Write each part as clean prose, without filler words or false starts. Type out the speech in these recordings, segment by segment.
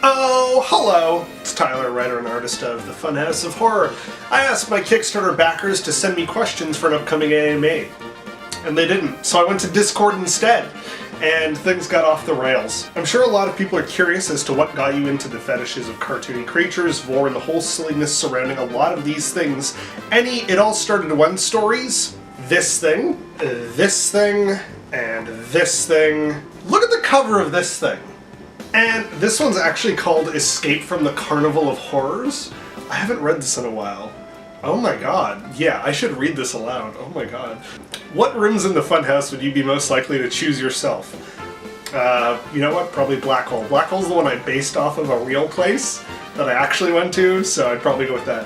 Oh, hello! It's Tyler, writer and artist of the Funhouse of Horror. I asked my Kickstarter backers to send me questions for an upcoming AMA, and they didn't, so I went to Discord instead, and things got off the rails. I'm sure a lot of people are curious as to what got you into the fetishes of cartoony creatures, vor, and the whole silliness surrounding a lot of these things. It all started one stories, this thing, and this thing. Look at the cover of this thing. And this one's actually called Escape from the Carnival of Horrors. I haven't read this in a while. Oh my god. Yeah, I should read this aloud. Oh my god. What rooms in the Funhouse would you be most likely to choose yourself? You know what? Probably Black Hole. Black Hole's the one I based off of a real place that I actually went to, so I'd probably go with that.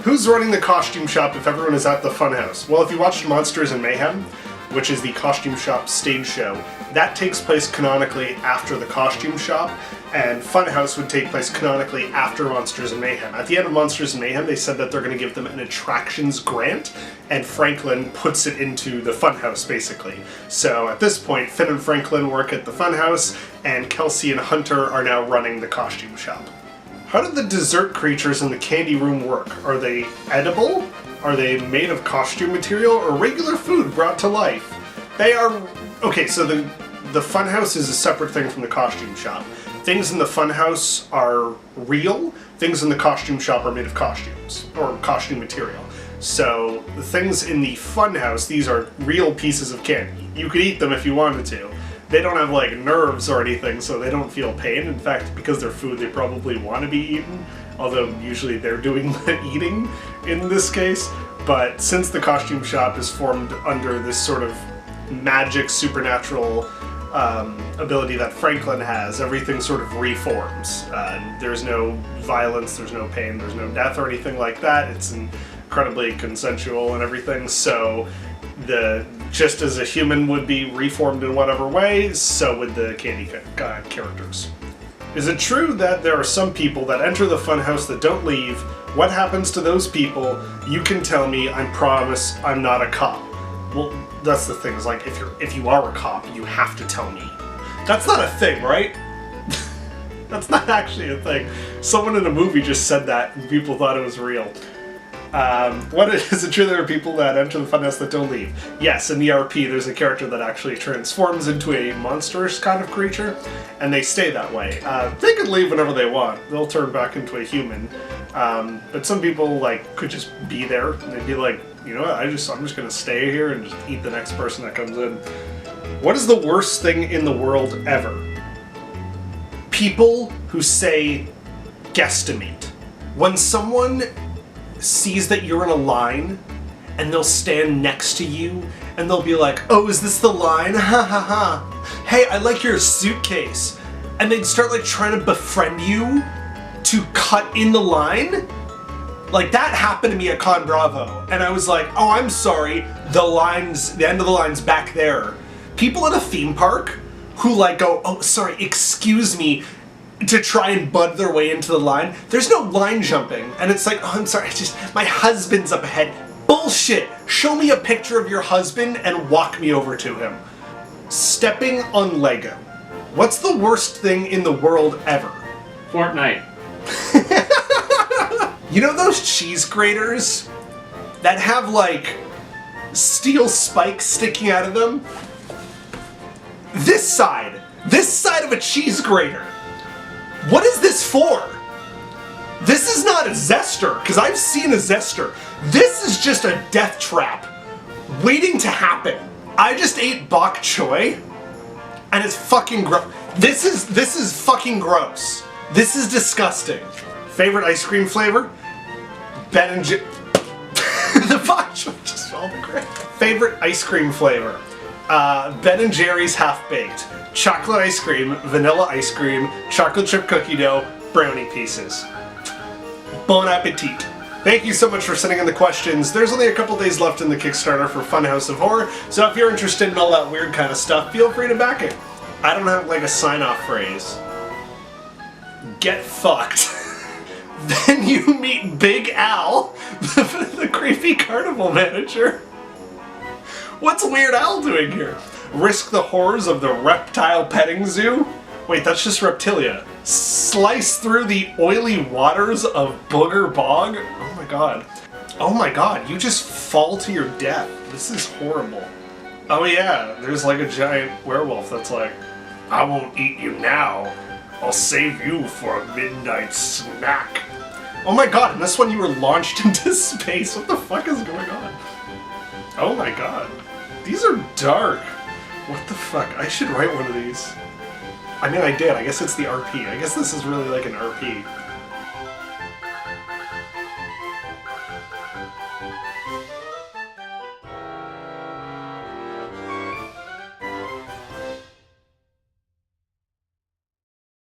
Who's running the costume shop if everyone is at the Funhouse? Well, if you watched Monsters and Mayhem, which is the costume shop stage show, that takes place canonically after the costume shop, and Funhouse would take place canonically after Monsters and Mayhem. At the end of Monsters and Mayhem, they said that they're going to give them an attractions grant, and Franklin puts it into the Funhouse, basically. So at this point, Finn and Franklin work at the Funhouse, and Kelsey and Hunter are now running the costume shop. How did the dessert creatures in the candy room work? Are they edible? Are they made of costume material or regular food brought to life? They are... Okay, so the Funhouse is a separate thing from the costume shop. Things in the Funhouse are real, things in the costume shop are made of costumes, or costume material. So the things in the Funhouse, these are real pieces of candy. You could eat them if you wanted to. They don't have like nerves or anything, so they don't feel pain. In fact, because they're food, they probably want to be eaten, although usually they're doing the eating in this case. But since the costume shop is formed under this sort of magic supernatural ability that Franklin has, everything sort of reforms. There's no violence, there's no pain, there's no death or anything like that. It's incredibly consensual and everything, so just as a human would be reformed in whatever way, so would the candy characters. Is it true that there are some people that enter the Funhouse that don't leave? What happens to those people? You can tell me, I promise I'm not a cop. Well, that's the thing, is like, if you are a cop, you have to tell me. That's not a thing, right? That's not actually a thing. Someone in a movie just said that, and people thought it was real. Is it true there are people that enter the Funhouse that don't leave? Yes, in ERP there's a character that actually transforms into a monstrous kind of creature, and they stay that way. They could leave whenever they want. They'll turn back into a human. But some people could just be there, and they'd be like, you know what, I'm just gonna stay here and just eat the next person that comes in. What is the worst thing in the world ever? People who say guesstimate. When someone sees that you're in a line, and they'll stand next to you, and they'll be like, oh, is this the line? Ha ha ha. Hey, I like your suitcase. And they'd start trying to befriend you to cut in the line. That happened to me at Con Bravo, and I was like, oh, I'm sorry, the end of the line's back there. People at a theme park who go, oh, sorry, excuse me, to try and bud their way into the line. There's no line jumping, and it's like, oh, I'm sorry, my husband's up ahead. Bullshit! Show me a picture of your husband and walk me over to him. Stepping on Lego. What's the worst thing in the world ever? Fortnite. You know those cheese graters that have steel spikes sticking out of them? This side of a cheese grater. What is this for? This is not a zester, because I've seen a zester. This is just a death trap waiting to happen. I just ate bok choy, and it's fucking gross. This is fucking gross. This is disgusting. Favorite ice cream flavor? Ben and the bok choy just fell to the ground. Favorite ice cream flavor? Ben and Jerry's Half-Baked. Chocolate ice cream, vanilla ice cream, chocolate chip cookie dough, brownie pieces. Bon appetit. Thank you so much for sending in the questions. There's only a couple days left in the Kickstarter for Funhouse of Horror, so if you're interested in all that weird kind of stuff, feel free to back it. I don't have a sign-off phrase. Get fucked. Then you meet Big Al, the creepy carnival manager. What's Weird Al doing here? Risk the horrors of the reptile petting zoo? Wait, that's just Reptilia. Slice through the oily waters of Booger Bog? Oh my god. Oh my god, you just fall to your death. This is horrible. Oh yeah, there's like a giant werewolf that's like, I won't eat you now. I'll save you for a midnight snack. Oh my god, in this one you were launched into space. What the fuck is going on? Oh my god. These are dark. What the fuck? I should write one of these. I mean, I did. I guess it's the RP. I guess this is really like an RP.